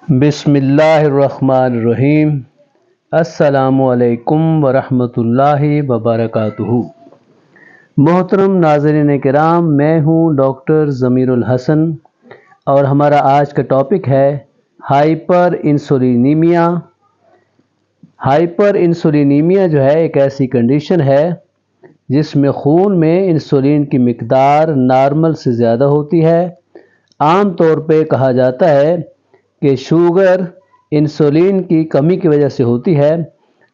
بسم اللہ الرحمن الرحیم۔ السلام علیکم ورحمۃ اللہ وبرکاتہ۔ محترم ناظرین کرام، میں ہوں ڈاکٹر ضمیر الحسن اور ہمارا آج کا ٹاپک ہے ہائپر انسولینیمیا۔ ہائپر انسولینیمیا جو ہے ایک ایسی کنڈیشن ہے جس میں خون میں انسولین کی مقدار نارمل سے زیادہ ہوتی ہے۔ عام طور پہ کہا جاتا ہے کہ شوگر انسولین کی کمی کی وجہ سے ہوتی ہے،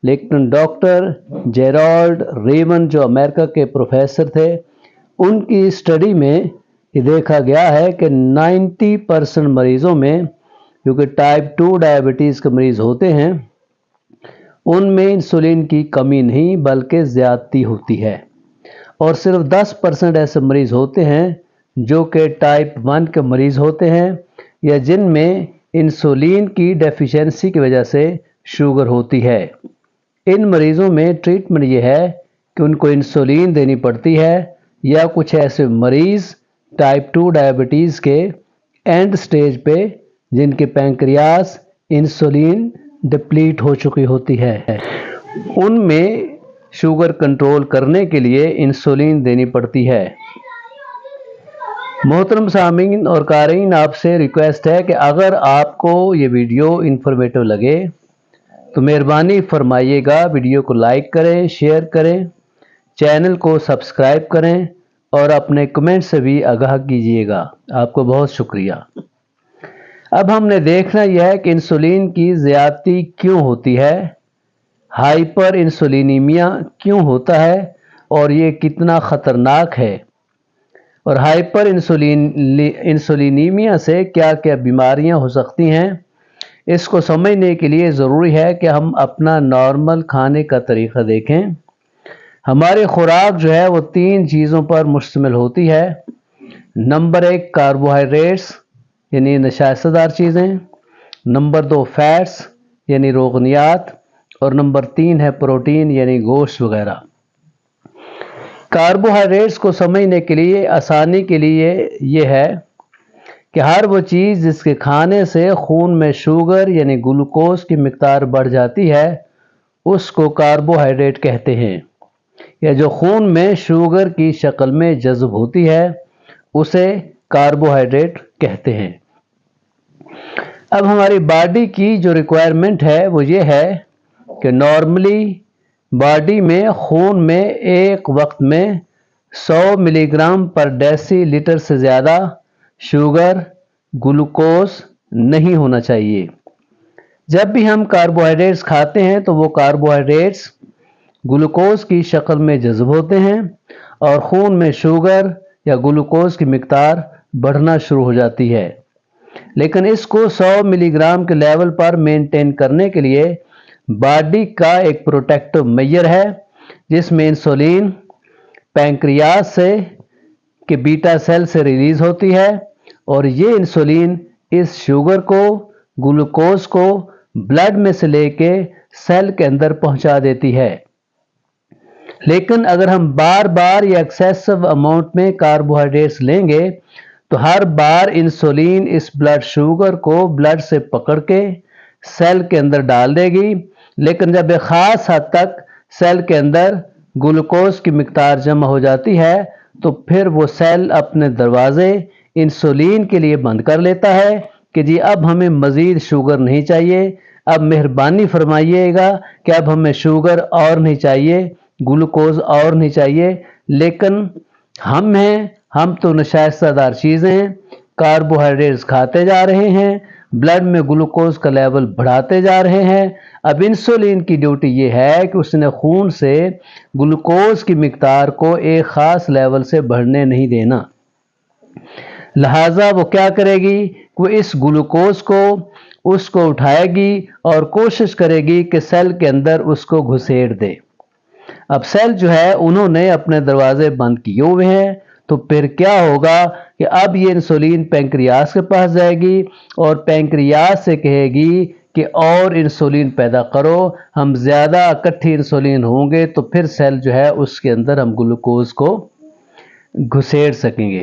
لیکن ڈاکٹر جیرالڈ ریون جو امریکہ کے پروفیسر تھے، ان کی اسٹڈی میں یہ دیکھا گیا ہے کہ 90% مریضوں میں جو کہ ٹائپ 2 ڈائبٹیز کے مریض ہوتے ہیں ان میں انسولین کی کمی نہیں بلکہ زیادتی ہوتی ہے، اور صرف 10% ایسے مریض ہوتے ہیں جو کہ ٹائپ 1 کے مریض ہوتے ہیں یا جن میں انسولین کی ڈیفیشنسی کی وجہ سے شوگر ہوتی ہے۔ ان مریضوں میں ٹریٹمنٹ یہ ہے کہ ان کو انسولین دینی پڑتی ہے، یا کچھ ایسے مریض ٹائپ 2 ڈائبٹیز کے اینڈ سٹیج پہ جن کے پینکریاس انسولین ڈپلیٹ ہو چکی ہوتی ہے، ان میں شوگر کنٹرول کرنے کے لیے انسولین دینی پڑتی ہے۔ محترم سامعین اور قارئین، آپ سے ریکویسٹ ہے کہ اگر آپ کو یہ ویڈیو انفارمیٹو لگے تو مہربانی فرمائیے گا ویڈیو کو لائک کریں، شیئر کریں، چینل کو سبسکرائب کریں اور اپنے کمنٹ سے بھی آگاہ کیجیے گا۔ آپ کو بہت شکریہ۔ اب ہم نے دیکھنا یہ ہے کہ انسولین کی زیادتی کیوں ہوتی ہے، ہائپر انسولینیمیا کیوں ہوتا ہے اور یہ کتنا خطرناک ہے، اور ہائپر انسولینیمیا سے کیا کیا بیماریاں ہو سکتی ہیں۔ اس کو سمجھنے کے لیے ضروری ہے کہ ہم اپنا نارمل کھانے کا طریقہ دیکھیں۔ ہماری خوراک جو ہے وہ 3 چیزوں پر مشتمل ہوتی ہے۔ نمبر 1 کاربوہائیڈریٹس یعنی نشائستہ دار چیزیں، نمبر 2 فیٹس یعنی روغنیات، اور نمبر 3 ہے پروٹین یعنی گوشت وغیرہ۔ کاربوہائیڈریٹس کو سمجھنے کے لیے آسانی کے لیے یہ ہے کہ ہر وہ چیز جس کے کھانے سے خون میں شوگر یعنی گلوکوز کی مقدار بڑھ جاتی ہے اس کو کاربوہائیڈریٹ کہتے ہیں، یا جو خون میں شوگر کی شکل میں جذب ہوتی ہے اسے کاربوہائیڈریٹ کہتے ہیں۔ اب ہماری باڈی کی جو ریکوائرمنٹ ہے وہ یہ ہے کہ نارملی باڈی میں خون میں ایک وقت میں 100 ملی گرام پر ڈیسی لیٹر سے زیادہ شوگر گلوکوز نہیں ہونا چاہیے۔ جب بھی ہم کاربوہائیڈریٹس کھاتے ہیں تو وہ کاربوہائیڈریٹس گلوکوز کی شکل میں جذب ہوتے ہیں اور خون میں شوگر یا گلوکوز کی مقدار بڑھنا شروع ہو جاتی ہے، لیکن اس کو 100 ملی گرام کے لیول پر مینٹین کرنے کے لیے باڈی کا ایک پروٹیکٹو میئر ہے جس میں انسولین پینکریاس سے کہ بیٹا سیل سے ریلیز ہوتی ہے، اور یہ انسولین اس شوگر کو گلوکوز کو بلڈ میں سے لے کے سیل کے اندر پہنچا دیتی ہے۔ لیکن اگر ہم بار بار یا ایکسیسو اماؤنٹ میں کاربوہائیڈریٹس لیں گے تو ہر بار انسولین اس بلڈ شوگر کو بلڈ سے پکڑ کے سیل کے اندر ڈال دے گی، لیکن جب ایک خاص حد تک سیل کے اندر گلوکوز کی مقدار جمع ہو جاتی ہے تو پھر وہ سیل اپنے دروازے انسولین کے لیے بند کر لیتا ہے کہ جی اب ہمیں مزید شوگر نہیں چاہیے، اب مہربانی فرمائیے گا کہ اب ہمیں شوگر اور نہیں چاہیے، گلوکوز اور نہیں چاہیے۔ لیکن ہم تو نشائستہ دار چیزیں کاربوہائیڈریٹس کھاتے جا رہے ہیں، بلڈ میں گلوکوز کا لیول بڑھاتے جا رہے ہیں۔ اب انسولین کی ڈیوٹی یہ ہے کہ اس نے خون سے گلوکوز کی مقدار کو ایک خاص لیول سے بڑھنے نہیں دینا، لہٰذا وہ کیا کرے گی، وہ اس گلوکوز کو اٹھائے گی اور کوشش کرے گی کہ سیل کے اندر اس کو گھسیڑ دے۔ اب سیل جو ہے انہوں نے اپنے دروازے بند کیے ہوئے ہیں، تو پھر کیا ہوگا کہ اب یہ انسولین پینکریاس کے پاس جائے گی اور پینکریاس سے کہے گی کہ اور انسولین پیدا کرو، ہم زیادہ اکٹھی انسولین ہوں گے تو پھر سیل جو ہے اس کے اندر ہم گلوکوز کو گھسیڑ سکیں گے۔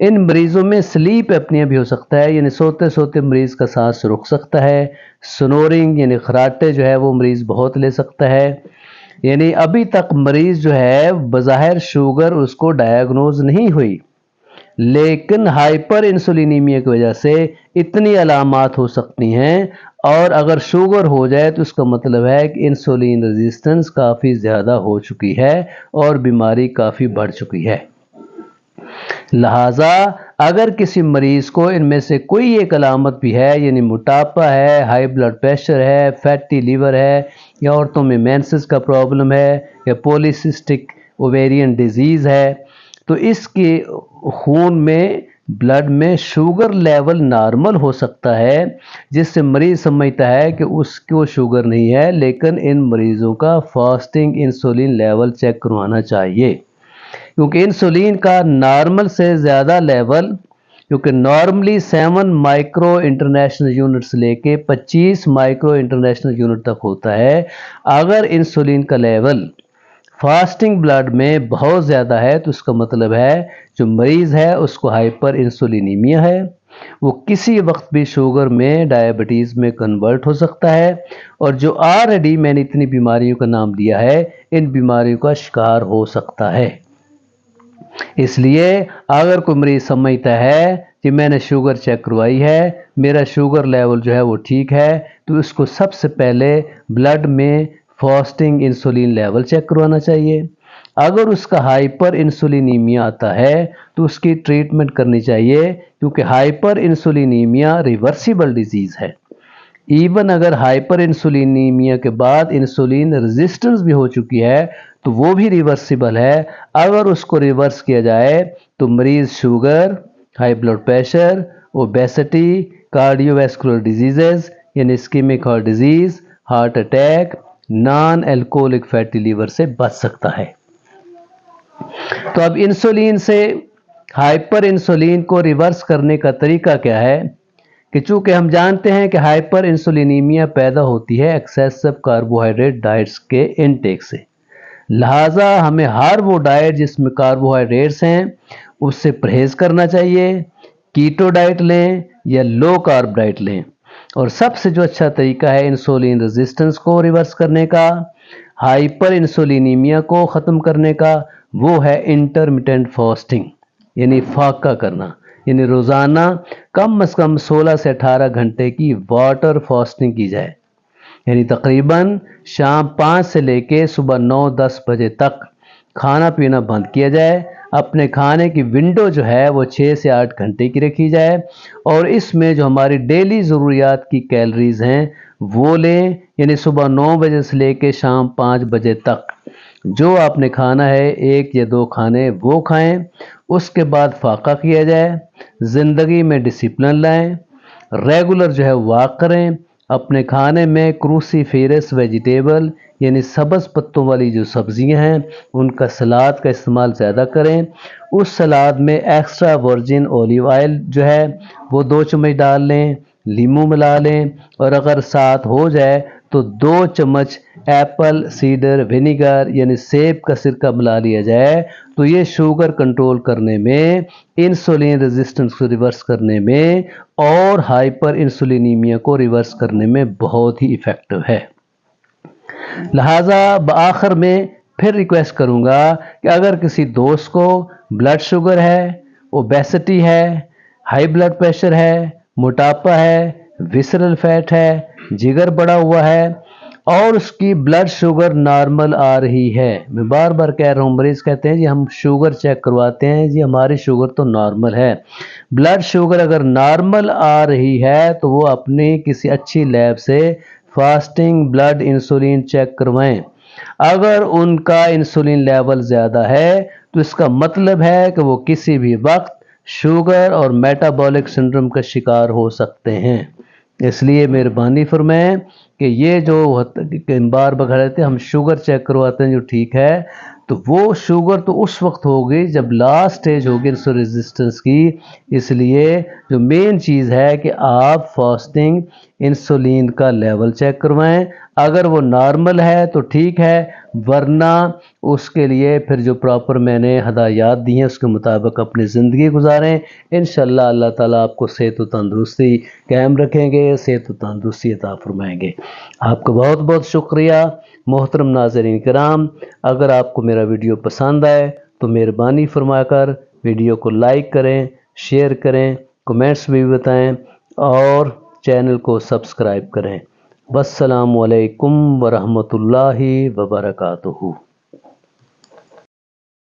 ان مریضوں میں سلیپ اپنیا بھی ہو سکتا ہے، یعنی سوتے سوتے مریض کا سانس رک سکتا ہے۔ سنورنگ یعنی خراٹے جو ہے وہ مریض بہت لے سکتا ہے۔ یعنی ابھی تک مریض جو ہے بظاہر شوگر اس کو ڈائیگنوز نہیں ہوئی، لیکن ہائپر انسولینیمیا کی وجہ سے اتنی علامات ہو سکتی ہیں، اور اگر شوگر ہو جائے تو اس کا مطلب ہے کہ انسولین ریزسٹنس کافی زیادہ ہو چکی ہے اور بیماری کافی بڑھ چکی ہے۔ لہٰذا اگر کسی مریض کو ان میں سے کوئی ایک علامت بھی ہے، یعنی موٹاپا ہے، ہائی بلڈ پریشر ہے، فیٹی لیور ہے، یا عورتوں میں مینسز کا پرابلم ہے، یا پولیسسٹک اوویرین ڈیزیز ہے، تو اس کے خون میں بلڈ میں شوگر لیول نارمل ہو سکتا ہے، جس سے مریض سمجھتا ہے کہ اس کو شوگر نہیں ہے، لیکن ان مریضوں کا فاسٹنگ انسولین لیول چیک کروانا چاہیے، کیونکہ انسولین کا نارمل سے زیادہ لیول، کیونکہ نارملی 7 مائکرو انٹرنیشنل یونٹ سے لے کے 25 مائکرو انٹرنیشنل یونٹ تک ہوتا ہے۔ اگر انسولین کا لیول فاسٹنگ بلڈ میں بہت زیادہ ہے تو اس کا مطلب ہے جو مریض ہے اس کو ہائپر انسولینیمیا ہے، وہ کسی وقت بھی شوگر میں ڈائبٹیز میں کنورٹ ہو سکتا ہے، اور جو آلریڈی میں نے اتنی بیماریوں کا نام دیا ہے ان بیماریوں کا شکار ہو سکتا ہے۔ اس لیے اگر کوئی مریض سمجھتا ہے کہ میں نے شوگر چیک کروائی ہے، میرا شوگر لیول جو ہے وہ ٹھیک ہے، تو اس کو سب سے پہلے بلڈ میں فاسٹنگ انسولین لیول چیک کروانا چاہیے۔ اگر اس کا ہائپر انسولینیمیا آتا ہے تو اس کی ٹریٹمنٹ کرنی چاہیے، کیونکہ ہائپر انسولینیمیا ریورسیبل ڈیزیز ہے۔ ایون اگر ہائپر انسولینیمیا کے بعد انسولین ریزسٹنس بھی ہو چکی ہے تو وہ بھی ریورسیبل ہے۔ اگر اس کو ریورس کیا جائے تو مریض sugar, high blood pressure, obesity, cardiovascular diseases یعنی ischaemic heart disease, heart attack, non alcoholic fatty liver سے بچ سکتا ہے۔ تو اب انسولین سے ہائپر انسولین کو ریورس کرنے کا طریقہ کیا ہے کہ چونکہ ہم جانتے ہیں کہ ہائپر انسولینیمیا پیدا ہوتی ہے ایکسیسو کاربوہائیڈریٹ ڈائٹس کے انٹیک سے، لہٰذا ہمیں ہر وہ ڈائٹ جس میں کاربوہائیڈریٹس ہیں اس سے پرہیز کرنا چاہیے، کیٹو ڈائٹ لیں یا لو کارب ڈائٹ لیں، اور سب سے جو اچھا طریقہ ہے انسولین ریزسٹنس کو ریورس کرنے کا، ہائپر انسولینیمیا کو ختم کرنے کا، وہ ہے انٹرمیٹنٹ فاسٹنگ، یعنی فاقہ کرنا، یعنی روزانہ کم از کم 16 سے 18 گھنٹے کی واٹر فاسٹنگ کی جائے، یعنی تقریباً شام 5 سے لے کے صبح 9-10 بجے تک کھانا پینا بند کیا جائے، اپنے کھانے کی ونڈو جو ہے وہ 6 سے 8 گھنٹے کی رکھی جائے، اور اس میں جو ہماری ڈیلی ضروریات کی کیلریز ہیں وہ لیں، یعنی صبح 9 بجے سے لے کے شام 5 بجے تک جو آپ نے کھانا ہے 1 یا 2 کھانے وہ کھائیں، اس کے بعد فاقہ کیا جائے، زندگی میں ڈسپلن لائیں، ریگولر جو ہے واک کریں، اپنے کھانے میں کروسیفیرس ویجیٹیبل یعنی سبز پتوں والی جو سبزیاں ہیں ان کا سلاد کا استعمال زیادہ کریں، اس سلاد میں ایکسٹرا ورجن اولیو آئل جو ہے وہ 2 چمچ ڈال لیں، لیموں ملا لیں، اور اگر ساتھ ہو جائے تو 2 چمچ ایپل سیڈر ونیگر یعنی سیب کا سرکہ ملا لیا جائے، تو یہ شوگر کنٹرول کرنے میں، انسولین ریزسٹنس کو ریورس کرنے میں اور ہائپر انسولینیمیا کو ریورس کرنے میں بہت ہی ایفیکٹو ہے۔ لہٰذا بآخر میں پھر ریکویسٹ کروں گا کہ اگر کسی دوست کو بلڈ شوگر ہے، اوبیسٹی ہے، ہائی بلڈ پریشر ہے، موٹاپا ہے، ویسرل فیٹ ہے، جگر بڑا ہوا ہے اور اس کی بلڈ شوگر نارمل آ رہی ہے، میں بار بار کہہ رہا ہوں، مریض کہتے ہیں جی ہم شوگر چیک کرواتے ہیں، جی ہماری شوگر تو نارمل ہے، بلڈ شوگر اگر نارمل آ رہی ہے تو وہ اپنی کسی اچھی لیب سے فاسٹنگ بلڈ انسولین چیک کروائیں۔ اگر ان کا انسولین لیول زیادہ ہے تو اس کا مطلب ہے کہ وہ کسی بھی وقت شوگر اور میٹابولک سنڈروم کا شکار ہو سکتے ہیں۔ اس لیے مہربانی فرمائیں کہ یہ جو بار بار کہتے ہیں ہم شوگر چیک کرواتے ہیں جو ٹھیک ہے، تو وہ شوگر تو اس وقت ہوگی جب لاسٹ سٹیج ہوگی انسولین ریزسٹنس کی، اس لیے جو مین چیز ہے کہ آپ فاسٹنگ انسولین کا لیول چیک کروائیں، اگر وہ نارمل ہے تو ٹھیک ہے، ورنہ اس کے لیے پھر جو پراپر میں نے ہدایات دی ہیں اس کے مطابق اپنی زندگی گزاریں، انشاءاللہ اللہ تعالیٰ آپ کو صحت و تندرستی قائم رکھیں گے، صحت و تندرستی عطا فرمائیں گے۔ آپ کا بہت بہت شکریہ محترم ناظرین کرام۔ اگر آپ کو میرا ویڈیو پسند آئے تو مہربانی فرما کر ویڈیو کو لائک کریں، شیئر کریں، کمنٹس بھی بتائیں اور چینل کو سبسکرائب کریں۔ والسلام علیکم ورحمۃ اللہ وبرکاتہ۔